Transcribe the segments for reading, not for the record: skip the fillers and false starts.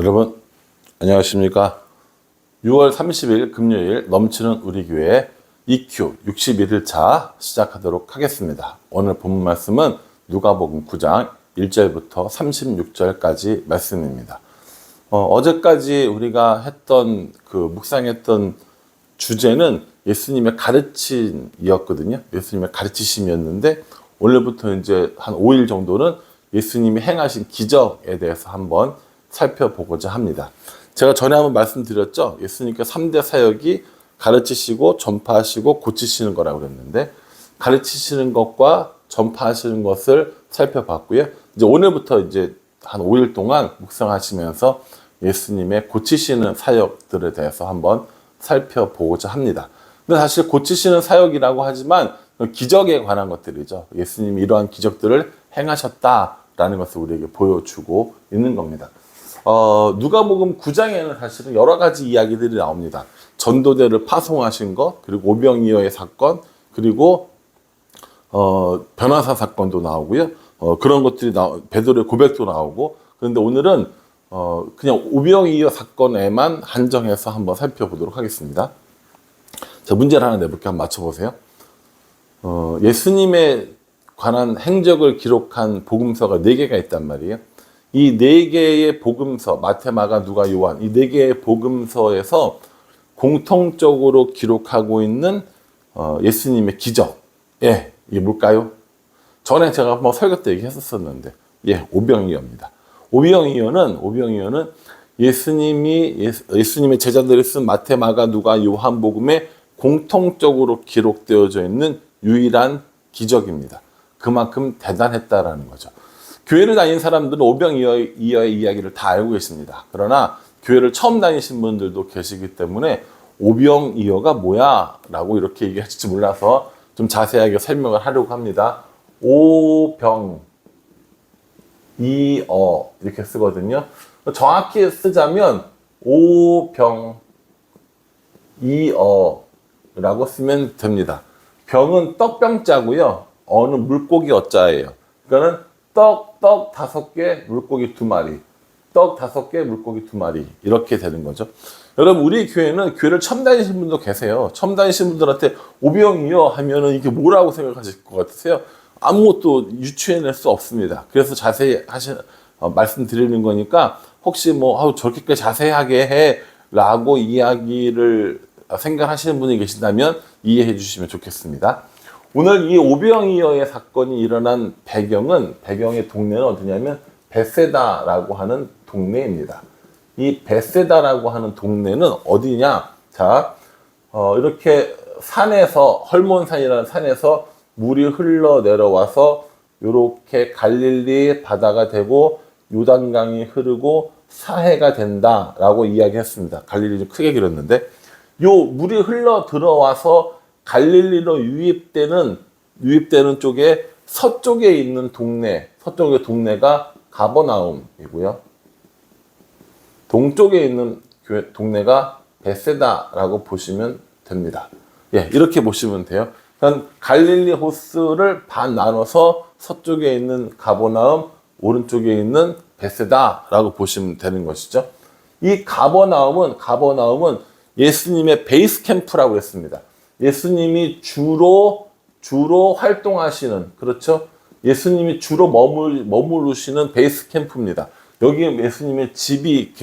여러분 안녕하십니까. 6월 30일 금요일 넘치는 우리 교회 EQ 61일차 시작하도록 하겠습니다. 오늘 본문 말씀은 누가복음 9장 1절부터 36절까지 말씀입니다. 어제까지 우리가 했던 묵상했던 주제는 예수님의 가르침이었거든요. 예수님의 가르치심이었는데 오늘부터 이제 한 5일 정도는 예수님이 행하신 기적에 대해서 한번 살펴보고자 합니다. 제가 전에 한번 말씀드렸죠. 예수님께서 3대 사역이 가르치시고 전파하시고 고치시는 거라고 그랬는데, 가르치시는 것과 전파하시는 것을 살펴봤고요. 이제 오늘부터 이제 한 5일 동안 묵상하시면서 예수님의 고치시는 사역들에 대해서 한번 살펴보고자 합니다. 근데 사실 고치시는 사역이라고 하지만 기적에 관한 것들이죠. 예수님이 이러한 기적들을 행하셨다라는 것을 우리에게 보여주고 있는 겁니다. 누가복음 9장에는 사실은 여러 가지 이야기들이 나옵니다. 전도대를 파송하신 것, 그리고 오병이어의 사건, 그리고 변호사 사건도 나오고요. 그런 것들이 베드로의 고백도 나오고. 그런데 오늘은 그냥 오병이어 사건에만 한정해서 한번 살펴보도록 하겠습니다. 자, 문제를 하나 내볼게요. 한번 맞춰보세요. 예수님에 관한 행적을 기록한 복음서가 4개가 있단 말이에요. 이 4개의 복음서, 마태, 마가, 누가, 요한, 이 4개의 복음서에서 공통적으로 기록하고 있는 예수님의 기적. 예, 이게 뭘까요? 전에 제가 한번 설교 때 얘기했었는데, 예, 오병이어입니다. 오병이어는 예수님의 제자들이 쓴 마태, 마가, 누가, 요한 복음에 공통적으로 기록되어져 있는 유일한 기적입니다. 그만큼 대단했다라는 거죠. 교회를 다닌 사람들은 오병이어의 이야기를 다 알고 계십니다. 그러나 교회를 처음 다니신 분들도 계시기 때문에 오병이어가 뭐야? 라고 이렇게 얘기하실지 몰라서 좀 자세하게 설명을 하려고 합니다. 오병이어 이렇게 쓰거든요. 정확히 쓰자면 오병이어라고 쓰면 됩니다. 병은 떡병자고요. 어는 물고기 어자예요. 그러니까는 떡 5개, 물고기 2마리. 떡 5개, 물고기 2마리. 이렇게 되는 거죠. 여러분, 우리 교회는 교회를 처음 다니신 분도 계세요. 처음 다니신 분들한테 오병이어 하면은 이게 뭐라고 생각하실 것 같으세요? 아무것도 유추해낼 수 없습니다. 그래서 자세히 말씀드리는 거니까 혹시 저렇게까지 자세하게 해 라고 이야기를 생각하시는 분이 계신다면 이해해 주시면 좋겠습니다. 오늘 이 오병이어의 사건이 일어난 배경의 동네는 어디냐면 벳세다라고 하는 동네입니다. 이 벳세다라고 하는 동네는 어디냐? 자, 이렇게 헐몬산이라는 산에서 물이 흘러 내려와서 이렇게 갈릴리 바다가 되고 요단강이 흐르고 사해가 된다라고 이야기했습니다. 갈릴리 좀 크게 길었는데, 요 물이 흘러 들어와서 갈릴리로 유입되는 쪽에 서쪽에 있는 서쪽의 동네가 가버나움이고요. 동쪽에 있는 동네가 벳세다라고 보시면 됩니다. 예, 이렇게 보시면 돼요. 그러니까 갈릴리 호수를 반 나눠서 서쪽에 있는 가버나움, 오른쪽에 있는 벳세다라고 보시면 되는 것이죠. 이 가버나움은 예수님의 베이스 캠프라고 했습니다. 예수님이 주로 활동하시는, 그렇죠? 예수님이 주로 머무르시는 베이스 캠프입니다. 여기에 예수님의 집이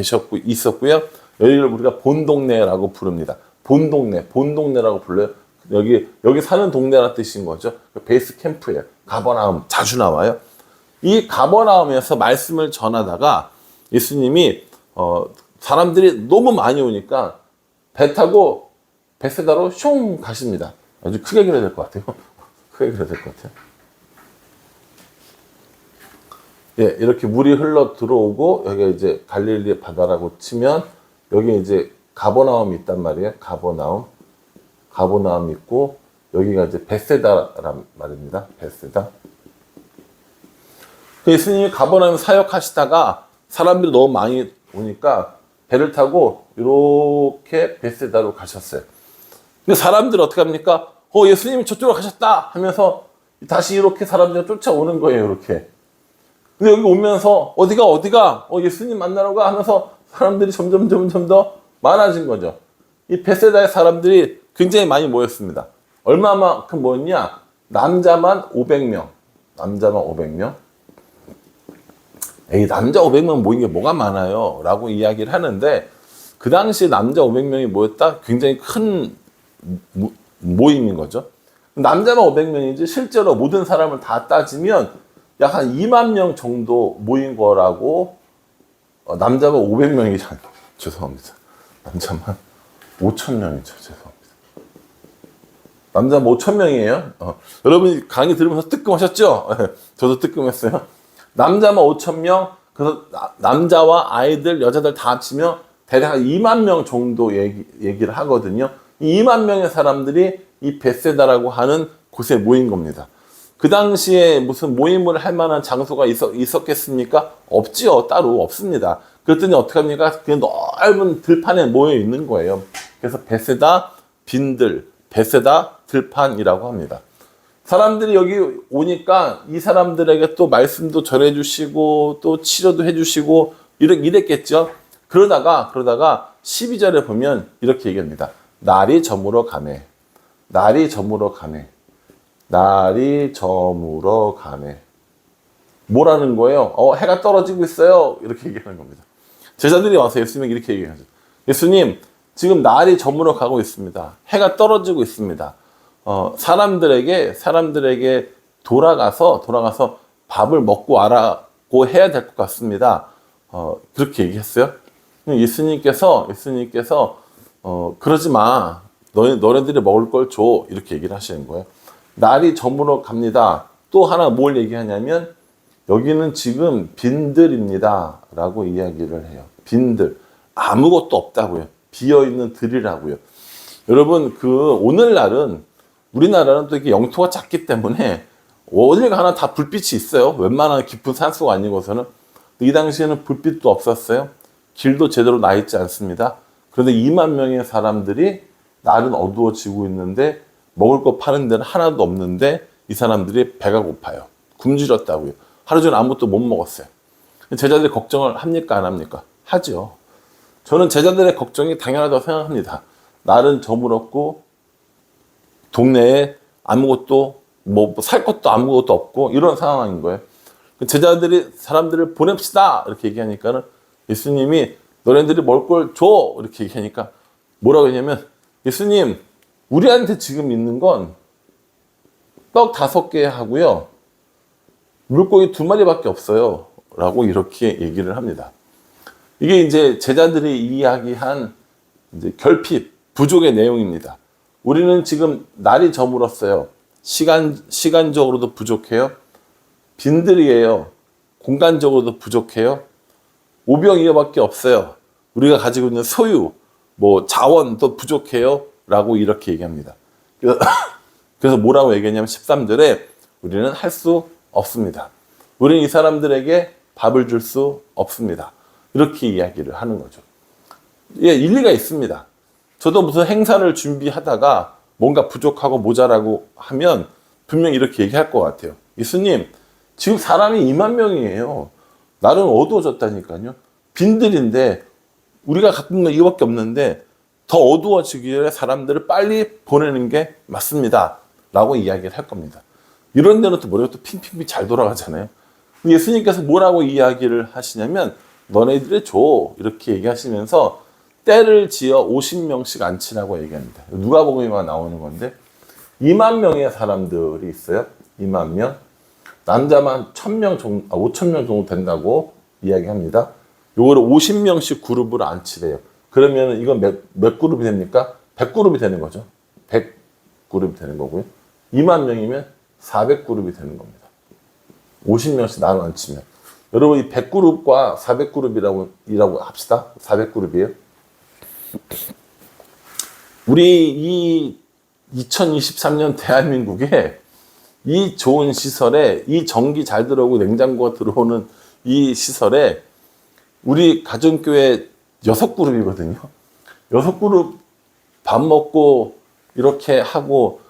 있었고요. 여기를 우리가 본동네라고 부릅니다. 본동네라고 불러요. 여기 사는 동네라는 뜻인 거죠. 베이스 캠프예요. 가버나움 자주 나와요. 이 가버나움에서 말씀을 전하다가 예수님이 사람들이 너무 많이 오니까 배 타고 벳세다로 슝 가십니다. 아주 크게 그려야 될 것 같아요. 예, 이렇게 물이 흘러 들어오고, 여기가 이제 갈릴리 바다라고 치면, 여기 이제 가버나움이 있단 말이에요. 가버나움 있고, 여기가 이제 벳세다란 말입니다. 벳세다. 예수님이 가버나움 사역하시다가 사람들이 너무 많이 오니까 배를 타고 이렇게 벳세다로 가셨어요. 근데 사람들은 어떻게 합니까? 예수님이 저쪽으로 가셨다 하면서 다시 이렇게 사람들이 쫓아오는 거예요, 이렇게. 근데 여기 오면서 어디가 예수님 만나러 가 하면서 사람들이 점점 더 많아진 거죠. 이 벳세다의 사람들이 굉장히 많이 모였습니다. 얼마만큼 모였냐? 남자만 500명. 남자만 500명. 에이, 남자 500명 모인 게 뭐가 많아요? 라고 이야기를 하는데, 그 당시 남자 500명이 모였다? 굉장히 큰 모임인 거죠. 남자만 500명이지, 실제로 모든 사람을 다 따지면 약 한 2만 명 정도 모인 거라고, 남자만 500명이잖아요. 죄송합니다. 남자만 5천 명이죠. 죄송합니다. 남자만 5천 명이에요. 여러분 강의 들으면서 뜨끔하셨죠? 저도 뜨끔했어요. 남자만 5천 명, 그래서 남자와 아이들, 여자들 다 합치면 대략 2만 명 정도 얘기를 하거든요. 이 2만 명의 사람들이 이 벳세다라고 하는 곳에 모인 겁니다. 그 당시에 무슨 모임을 할 만한 장소가 있었겠습니까? 없지요. 따로 없습니다. 그랬더니 어떻게 합니까? 그 넓은 들판에 모여 있는 거예요. 그래서 벳세다 빈들, 벳세다 들판이라고 합니다. 사람들이 여기 오니까 이 사람들에게 또 말씀도 전해주시고 또 치료도 해주시고 이랬겠죠. 그러다가 12절에 보면 이렇게 얘기합니다. 날이 저물어 가네. 날이 저물어 가네. 날이 저물어 가네. 뭐라는 거예요? 해가 떨어지고 있어요. 이렇게 얘기하는 겁니다. 제자들이 와서 예수님에게 이렇게 얘기하죠. 예수님, 지금 날이 저물어 가고 있습니다. 해가 떨어지고 있습니다. 사람들에게 돌아가서 밥을 먹고 와라고 해야 될 것 같습니다. 그렇게 얘기했어요. 예수님께서 그러지 마. 너네들이 먹을 걸 줘. 이렇게 얘기를 하시는 거예요. 날이 저물어 갑니다. 또 하나 뭘 얘기하냐면 여기는 지금 빈들입니다. 라고 이야기를 해요. 빈들. 아무것도 없다고요. 비어있는 들이라고요. 여러분, 오늘날은 우리나라는 또 이렇게 영토가 작기 때문에 어딜 가나 다 불빛이 있어요. 웬만한 깊은 산수가 아니고서는. 이 당시에는 불빛도 없었어요. 길도 제대로 나 있지 않습니다. 그런데 2만 명의 사람들이 날은 어두워지고 있는데 먹을 거 파는 데는 하나도 없는데 이 사람들이 배가 고파요. 굶주렸다고요. 하루 종일 아무것도 못 먹었어요. 제자들이 걱정을 합니까? 안 합니까? 하죠. 저는 제자들의 걱정이 당연하다고 생각합니다. 날은 저물었고 동네에 아무것도 살 것도 아무것도 없고 이런 상황인 거예요. 제자들이 사람들을 보냅시다 이렇게 얘기하니까는 예수님이 너네들이 먹을 걸 줘 이렇게 얘기하니까 뭐라고 했냐면 예수님 우리한테 지금 있는 건 떡 5개 하고요 물고기 2마리밖에 없어요 라고 이렇게 얘기를 합니다. 이게 이제 제자들이 이야기한 이제 결핍 부족의 내용입니다. 우리는 지금 날이 저물었어요. 시간적으로도 부족해요. 빈들이에요. 공간적으로도 부족해요. 오병이어밖에 없어요. 우리가 가지고 있는 소유, 자원도 부족해요. 라고 이렇게 얘기합니다. 그래서 뭐라고 얘기했냐면 13절에 우리는 할 수 없습니다. 우리는 이 사람들에게 밥을 줄 수 없습니다. 이렇게 이야기를 하는 거죠. 예, 일리가 있습니다. 저도 무슨 행사를 준비하다가 뭔가 부족하고 모자라고 하면 분명히 이렇게 얘기할 것 같아요. 예수님, 지금 사람이 2만 명이에요. 날은 어두워졌다니까요. 빈들인데 우리가 갖고 있는 건 이거밖에 없는데 더 어두워지기에 사람들을 빨리 보내는 게 맞습니다. 라고 이야기를 할 겁니다. 이런 데는 또 머리가 또 핑핑 잘 돌아가잖아요. 예수님께서 뭐라고 이야기를 하시냐면 너네들이 줘. 이렇게 얘기하시면서 때를 지어 50명씩 앉히라고 얘기합니다. 누가복음에만 나오는 건데 2만 명의 사람들이 있어요. 2만 명. 남자만 1,000명 정도, 5,000명 정도 된다고 이야기합니다. 요거를 50명씩 그룹으로 앉히래요. 그러면 이건 몇 그룹이 됩니까? 100그룹이 되는 거죠. 100그룹이 되는 거고요. 2만 명이면 400그룹이 되는 겁니다. 50명씩 나눠 앉히면. 여러분 이 100그룹과 400그룹이라고 합시다. 400그룹이에요. 우리 이 2023년 대한민국에 이 좋은 시설에 이 전기 잘 들어오고 냉장고가 들어오는 이 시설에 우리 가정교회 6그룹이거든요. 6그룹 밥 먹고 이렇게 하고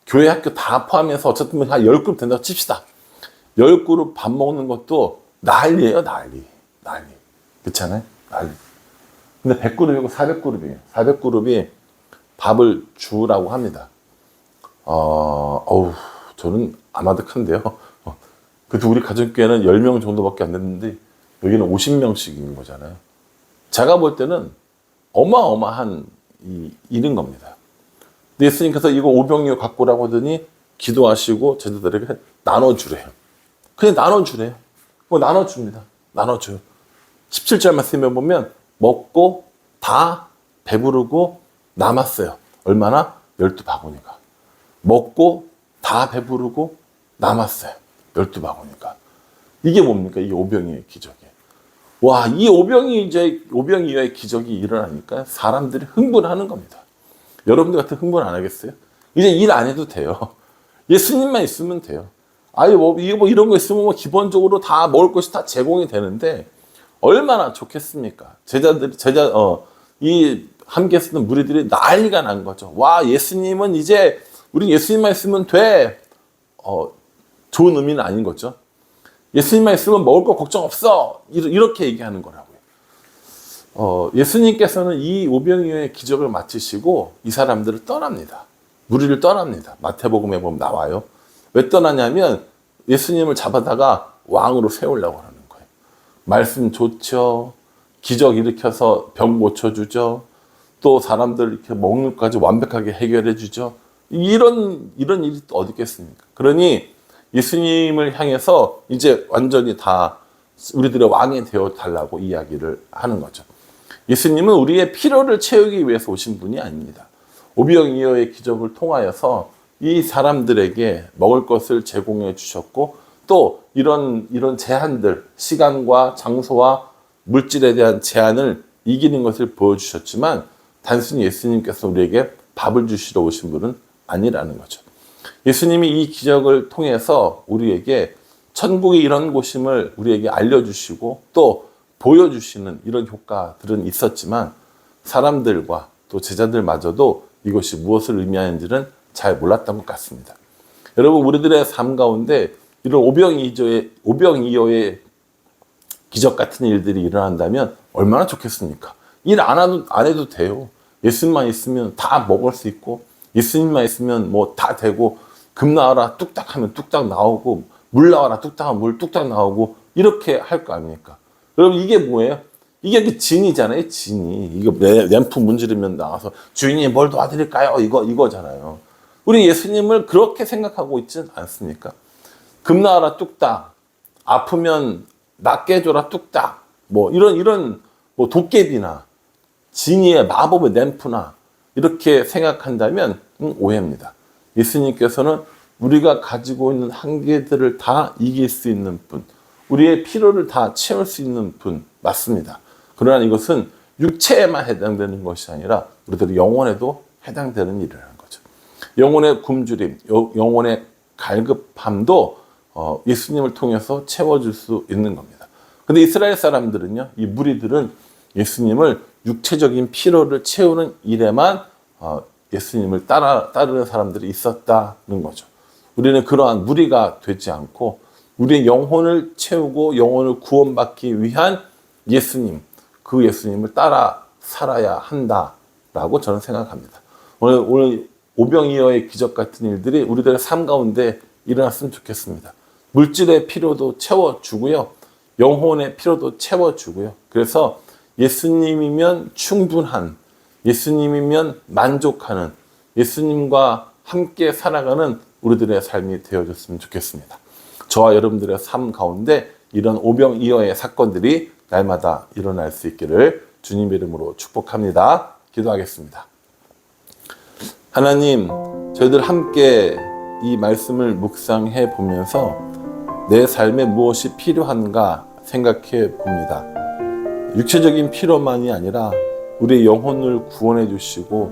교회 학교 다 포함해서 어쨌든 한 10그룹 된다고 칩시다. 10그룹 밥 먹는 것도 난리예요, 난리. 그렇잖아요. 난리. 근데 100그룹이고 400그룹이에요. 400그룹이 밥을 주라고 합니다. 저는 아마득한데요. 그래도 우리 가족교회는 10명 정도밖에 안 됐는데 여기는 50명씩인 거잖아요. 제가 볼 때는 어마어마한 일인 겁니다. 근데 예수님께서 이거 오병이어 갖고 오라고 하더니 기도하시고 제자들에게 나눠주래요. 그냥 나눠주래요. 뭐 나눠줍니다. 나눠줘요. 17절 말씀에 보면 먹고 다 배부르고 남았어요. 얼마나? 12바구니가. 먹고 다 배부르고 남았어요. 12바구니가. 이게 뭡니까? 이게 오병이어의 기적이에요. 와, 이 오병이어의 기적이 일어나니까 사람들이 흥분하는 겁니다. 여러분들 같은 흥분 안 하겠어요? 이제 일 안 해도 돼요. 예수님만 있으면 돼요. 이런 거 있으면 기본적으로 다 먹을 것이 다 제공이 되는데 얼마나 좋겠습니까? 이 함께 쓰는 무리들이 난리가 난 거죠. 와, 예수님은 이제 우리 예수님만 있으면 돼. 좋은 의미는 아닌 거죠. 예수님만 있으면 먹을 거 걱정 없어. 이렇게 얘기하는 거라고요. 예수님께서는 이 오병이어의 기적을 마치시고 이 사람들을 떠납니다. 무리를 떠납니다. 마태복음에 보면 나와요. 왜 떠나냐면 예수님을 잡아다가 왕으로 세우려고 하는 거예요. 말씀 좋죠. 기적 일으켜서 병 고쳐주죠. 또 사람들 이렇게 먹는 것까지 완벽하게 해결해 주죠. 이런 일이 또 어디 있겠습니까? 그러니 예수님을 향해서 이제 완전히 다 우리들의 왕이 되어 달라고 이야기를 하는 거죠. 예수님은 우리의 필요를 채우기 위해서 오신 분이 아닙니다. 오병이어의 기적을 통하여서 이 사람들에게 먹을 것을 제공해 주셨고 또 이런 제한들, 시간과 장소와 물질에 대한 제한을 이기는 것을 보여주셨지만 단순히 예수님께서 우리에게 밥을 주시러 오신 분은 아니라는 거죠. 예수님이 이 기적을 통해서 우리에게 천국이 이런 곳임을 우리에게 알려주시고 또 보여주시는 이런 효과들은 있었지만 사람들과 또 제자들마저도 이것이 무엇을 의미하는지는 잘 몰랐던 것 같습니다. 여러분, 우리들의 삶 가운데 이런 오병이어의 기적 같은 일들이 일어난다면 얼마나 좋겠습니까? 일 안 해도 돼요. 예수님만 있으면 다 먹을 수 있고 예수님만 있으면 뭐 다 되고 금 나와라 뚝딱 하면 뚝딱 나오고 물 나와라 뚝딱 하면 물 뚝딱 나오고 이렇게 할 거 아닙니까? 여러분, 이게 뭐예요? 이게 그 진이잖아요. 진이. 이거 램프 문지르면 나와서 주인이 뭘 도와드릴까요? 이거잖아요. 우리 예수님을 그렇게 생각하고 있지 않습니까? 금 나와라 뚝딱, 아프면 낫게 해줘라 뚝딱, 뭐 이런 뭐 도깨비나 진이의 마법의 램프나 이렇게 생각한다면 오해입니다. 예수님께서는 우리가 가지고 있는 한계들을 다 이길 수 있는 분, 우리의 필요를 다 채울 수 있는 분 맞습니다. 그러나 이것은 육체에만 해당되는 것이 아니라 우리들의 영혼에도 해당되는 일이라는 거죠. 영혼의 굶주림, 영혼의 갈급함도 예수님을 통해서 채워줄 수 있는 겁니다. 근데 이스라엘 사람들은요, 이 무리들은 예수님을 육체적인 필요를 채우는 일에만 예수님을 따르는 사람들이 있었다는 거죠. 우리는 그러한 무리가 되지 않고 우리의 영혼을 채우고 영혼을 구원받기 위한 예수님, 그 예수님을 따라 살아야 한다라고 저는 생각합니다. 오늘 오병이어의 기적 같은 일들이 우리들의 삶 가운데 일어났으면 좋겠습니다. 물질의 필요도 채워주고요. 영혼의 필요도 채워주고요. 그래서 예수님이면 충분한, 예수님이면 만족하는, 예수님과 함께 살아가는 우리들의 삶이 되어줬으면 좋겠습니다. 저와 여러분들의 삶 가운데 이런 오병이어의 사건들이 날마다 일어날 수 있기를 주님 이름으로 축복합니다. 기도하겠습니다. 하나님, 저희들 함께 이 말씀을 묵상해 보면서 내 삶에 무엇이 필요한가 생각해 봅니다. 육체적인 필요만이 아니라 우리의 영혼을 구원해 주시고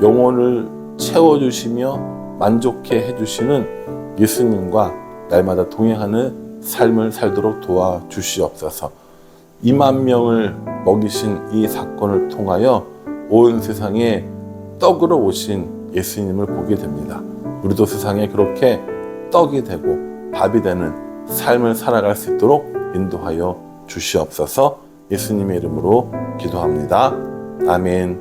영혼을 채워 주시며 만족해 해 주시는 예수님과 날마다 동행하는 삶을 살도록 도와주시옵소서. 2만 명을 먹이신 이 사건을 통하여 온 세상에 떡으로 오신 예수님을 보게 됩니다. 우리도 세상에 그렇게 떡이 되고 밥이 되는 삶을 살아갈 수 있도록 인도하여 주시옵소서. 예수님의 이름으로 기도합니다. 아멘.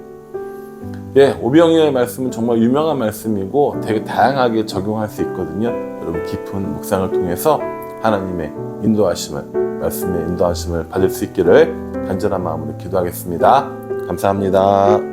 예, 오병이어의 말씀은 정말 유명한 말씀이고 되게 다양하게 적용할 수 있거든요. 여러분 깊은 묵상을 통해서 하나님의 인도하심을, 말씀의 인도하심을 받을 수 있기를 간절한 마음으로 기도하겠습니다. 감사합니다.